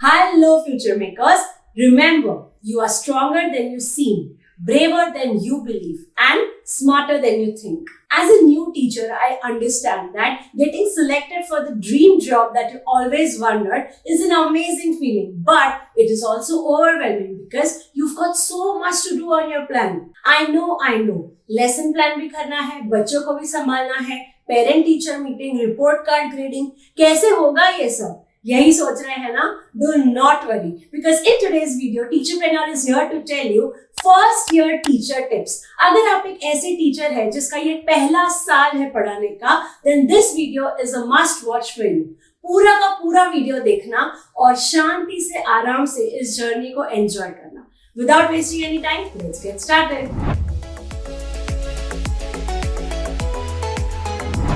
Hello, FutureMakers. Remember, you are stronger than you seem, braver than you believe, and smarter than you think. As a new teacher, I understand that getting selected for the dream job that you always wondered is an amazing feeling, but it is also overwhelming because you've got so much to do on your plan. I know. Lesson plan भी करना है, बच्चों को भी संभालना है, parent teacher meeting, report card grading, कैसे होगा ये सब? यही सोच रहे हैं ना? Do not worry, because in today's video, TeacherPreneur is here to tell you first year teacher tips. अगर आप एक ऐसे टीचर है जिसका ये पहला साल है पढ़ाने का, then this video is a must watch for you. पूरा का पूरा वीडियो देखना और शांति से आराम से इस जर्नी को एंजॉय करना. Without wasting any time, let's get started.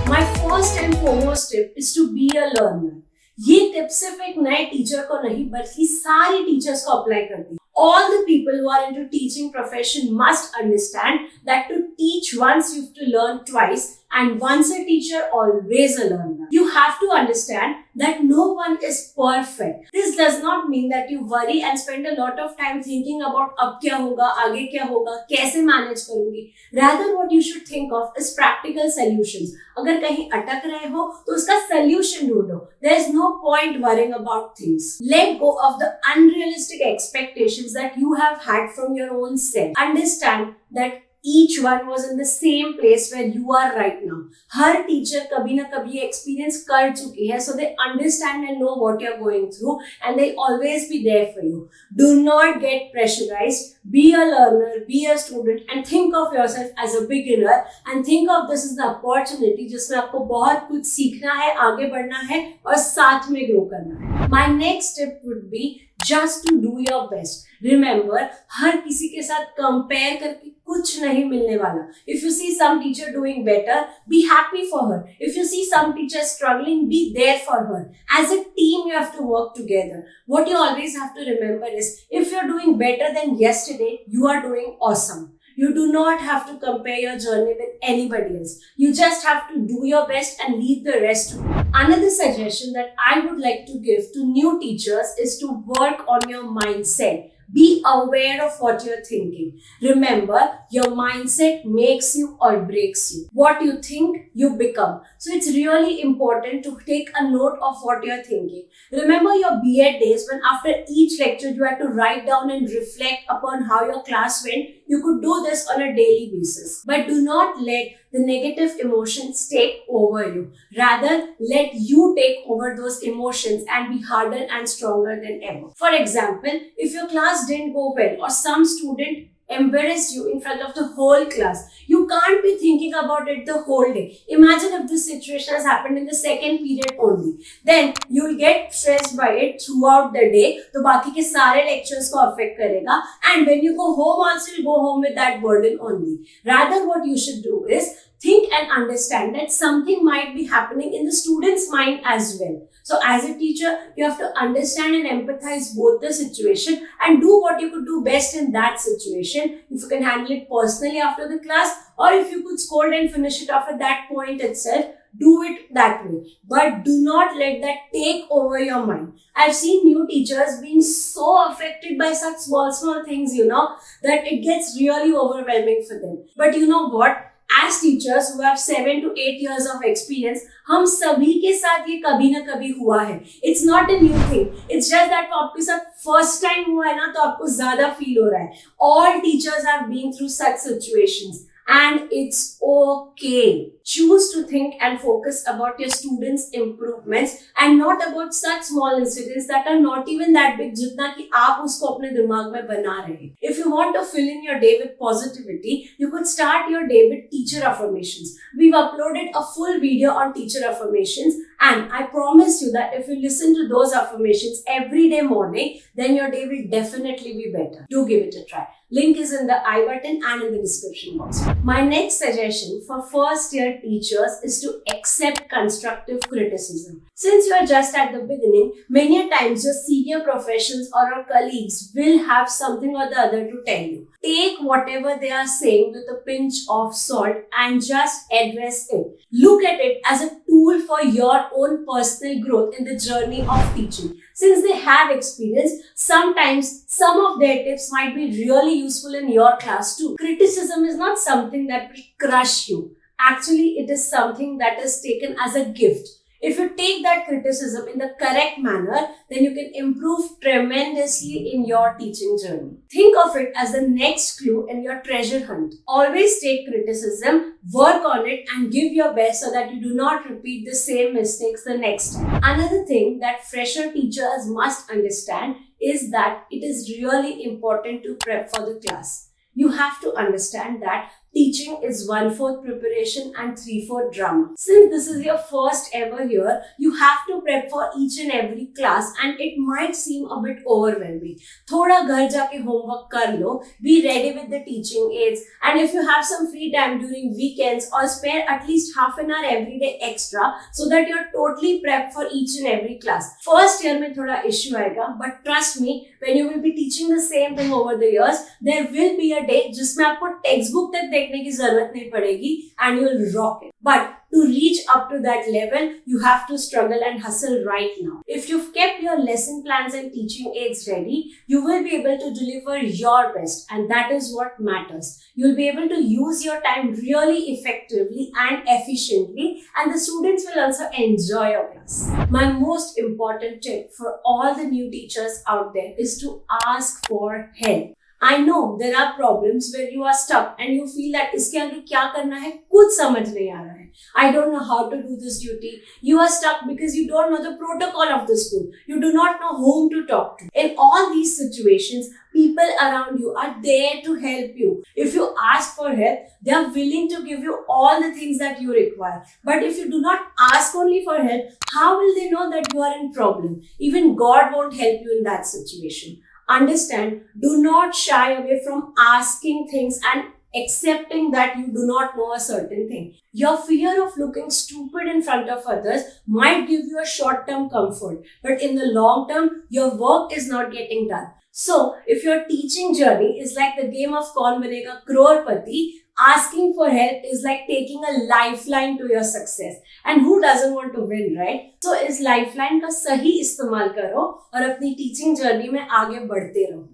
My first and foremost tip is to be a learner. ये टिप सिर्फ एक नए टीचर को नहीं बल्कि सारी टीचर्स को अप्लाई करती है. All the people who are into teaching profession must understand that to teach once you have to learn twice, and once a teacher, always a learner. You have to understand that no one is perfect. This does not mean that you worry and spend a lot of time thinking about अब क्या होगा, आगे क्या होगा, कैसे manage करूंगी. Rather, what you should think of is practical solutions. अगर कहीं अटक रहे हो तो उसका solution ढूंढो. There is no point worrying about things. Let go of the unrealistic expectations that you have had from your own self. Understand that each one was in the same place where you are right now. Her teacher कभी ना कभी experience कर चुकी है, so they understand and know what you're going through, and they'll always be there for you. Do not get pressurized. Be a learner, be a student, and think of yourself as a beginner, and think of this as the opportunity जिसमें आपको बहुत कुछ सीखना है, आगे बढ़ना है और साथ में ग्रो करना है. My next tip would be just to do your best. Remember, हर किसी के साथ compare करके कुछ नहीं मिलने वाला. If you see some teacher doing better, be happy for her. If you see some teacher struggling, be there for her. As a team, you have to work together. What you always have to remember is, if you're doing better than yesterday, you are doing awesome. You do not have to compare your journey with anybody else. You just have to do your best and leave the rest to me. Another suggestion that I would like to give to new teachers is to work on your mindset. Be aware of what you're thinking. Remember, your mindset makes you or breaks you. What you think, you become. So it's really important to take a note of what you're thinking. Remember your B.Ed days when after each lecture you had to write down and reflect upon how your class went. You could do this on a daily basis. But do not let the negative emotions take over you. Rather, let you take over those emotions and be harder and stronger than ever. For example, if your class didn't go well or some student embarrassed you in front of the whole class, you can't be thinking about it the whole day. Imagine if this situation has happened in the second period only. Then you'll get stressed by it throughout the day. तो बाकी के सारे lectures को affect करेगा. And when you go home also, you'll go home with that burden only. Rather, what you should do is think and understand that something might be happening in the student's mind as well. So as a teacher, you have to understand and empathize both the situation and do what you could do best in that situation. If you can handle it personally after the class, or if you could scold and finish it off at that point itself, do it that way. But do not let that take over your mind. I've seen new teachers being so affected by such small things, that it gets really overwhelming for them. But you know what? As teachers who have 7 to 8 years of experience, हम सभी के साथ ये कभी ना कभी हुआ है. It's not a new thing. It's just that आपके साथ first time हुआ है ना, तो आपको ज़्यादा feel हो रहा है. All teachers have been through such situations. And it's okay. Choose to think and focus about your students' improvements and not about such small incidents that are not even that big जितना कि आप उसको अपने दिमाग में बना रहे हैं. If you want to fill in your day with positivity, you could start your day with teacher affirmations. We've uploaded a full video on teacher affirmations, and I promise you that if you listen to those affirmations every day morning, then your day will definitely be better. Do give it a try. Link is in the I button and in the description box. My next suggestion for first year teachers is to accept constructive criticism. Since you are just at the beginning, many times your senior professionals or your colleagues will have something or the other to tell you. Take whatever they are saying with a pinch of salt and just address it. Look at it as a tool for your own personal growth in the journey of teaching. Since they have experience, sometimes some of their tips might be really useful in your class too. Criticism is not something that will crush you. Actually, it is something that is taken as a gift. If you take that criticism in the correct manner, then you can improve tremendously in your teaching journey. Think of it as the next clue in your treasure hunt. Always take criticism, work on it, and give your best so that you do not repeat the same mistakes the next time. Another thing that fresher teachers must understand is that it is really important to prep for the class. You have to understand that teaching is 1/4 preparation and 3/4 drama. Since this is your first ever year, you have to prep for each and every class and it might seem a bit overwhelming. Thoda ghar jaake homework kar lo, be ready with the teaching aids, and if you have some free time during weekends or spare at least half an hour every day extra so that you're totally prepped for each and every class. First year mein thoda issue aayega, but trust me, when you will be teaching the same thing over the years, there will be a day जिसमें आपको textbook तक देखने की जरूरत नहीं पड़ेगी and you will rock it. But to reach up to that level, you have to struggle and hustle right now. If you've kept your lesson plans and teaching aids ready, you will be able to deliver your best, and that is what matters. You'll be able to use your time really effectively and efficiently, and the students will also enjoy your class. My most important tip for all the new teachers out there is to ask for help. I know there are problems where you are stuck and you feel that इसके आगे क्या करना है कुछ समझ नहीं आ रहा है. I don't know how to do this duty. You are stuck because you don't know the protocol of the school. You do not know whom to talk to. In all these situations, people around you are there to help you. If you ask for help, they are willing to give you all the things that you require. But if you do not ask only for help, how will they know that you are in problem? Even God won't help you in that situation. Understand, do not shy away from asking things and accepting that you do not know a certain thing. Your fear of looking stupid in front of others might give you a short-term comfort, but in the long term, your work is not getting done. So, if your teaching journey is like the game of Kaun Banega Crorepati, asking for help is like taking a lifeline to your success. And who doesn't want to win, right? So, इस lifeline का सही इस्तेमाल करो और अपनी teaching journey में आगे बढ़ते रहो.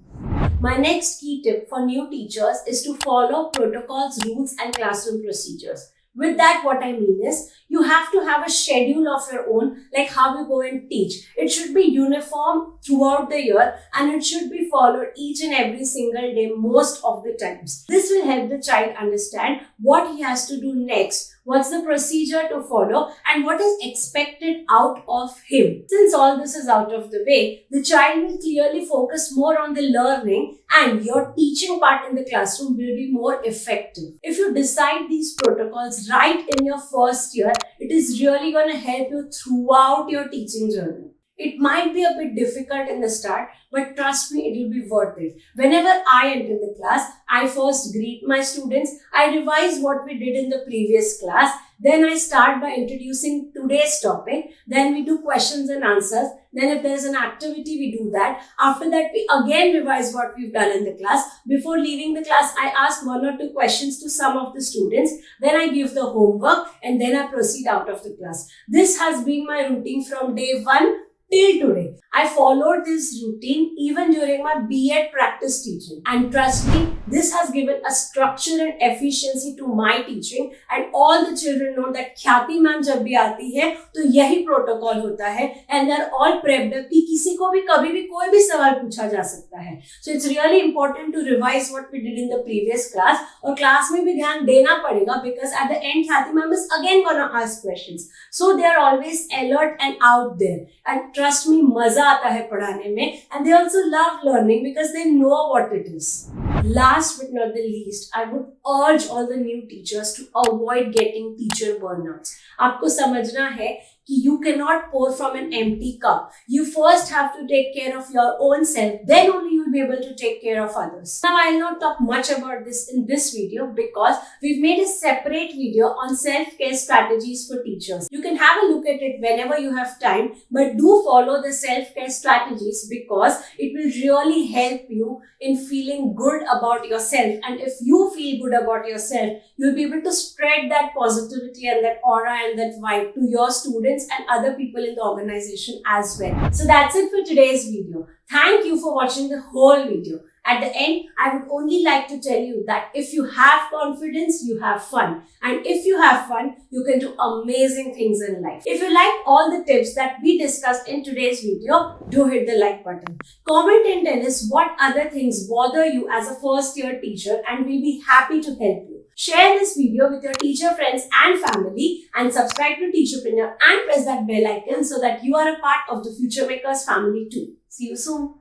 My next key tip for new teachers is to follow protocols, rules, and classroom procedures. With that, what I mean is, you have to have a schedule of your own, like how you go and teach. It should be uniform throughout the year and it should be followed each and every single day most of the times. This will help the child understand what he has to do next, what's the procedure to follow, and what is expected out of him. Since all this is out of the way, the child will clearly focus more on the learning and your teaching part in the classroom will be more effective. If you decide these protocols right in your first year, it is really going to help you throughout your teaching journey. It might be a bit difficult in the start, but trust me, it will be worth it. Whenever I enter the class, I first greet my students, I revise what we did in the previous class, then I start by introducing today's topic, then we do questions and answers, then if there is an activity, we do that. After that, we again revise what we've done in the class. Before leaving the class, I ask 1 or 2 questions to some of the students, then I give the homework, and then I proceed out of the class. This has been my routine from day 1 till today. I followed this routine even during my B.Ed practice teaching. And trust me, this has given a structure and efficiency to my teaching, and all the children know that Khyati ma'am जब भी आती है तो यही protocol होता है, and they're all prepped up कि किसी को भी कभी भी कोई भी सवाल पूछा जा सकता है. So it's really important to revise what we did in the previous class, और class में भी ध्यान देना पड़ेगा because at the end Khyati ma'am is again gonna ask questions. So they are always alert and out there, and trust me, मजा आता है पढ़ाने में, and they also love learning because they know what it is. Last but not the least, I would urge all the new teachers to avoid getting teacher burnouts. आपको समझना है कि you cannot pour from an empty cup. You first have to take care of your own self, then only you will be able to take care of others. Now, I will not talk much about this in this video because we've made a separate video on self-care strategies for teachers. You can have a look at it whenever you have time, but do follow the self-care strategies because it will really help you in feeling good about yourself. And if you feel good about yourself, you'll be able to spread that positivity and that aura and that vibe to your students students and other people in the organization as well. So that's it for today's video. Thank you for watching the whole video. At the end, I would only like to tell you that if you have confidence, you have fun. And if you have fun, you can do amazing things in life. If you like all the tips that we discussed in today's video, do hit the like button. Comment and tell us what other things bother you as a first-year teacher, and we'll be happy to help you. Share this video with your teacher friends and family, and subscribe to TeacherPreneur and press that bell icon so that you are a part of the FutureMakers family too. See you soon.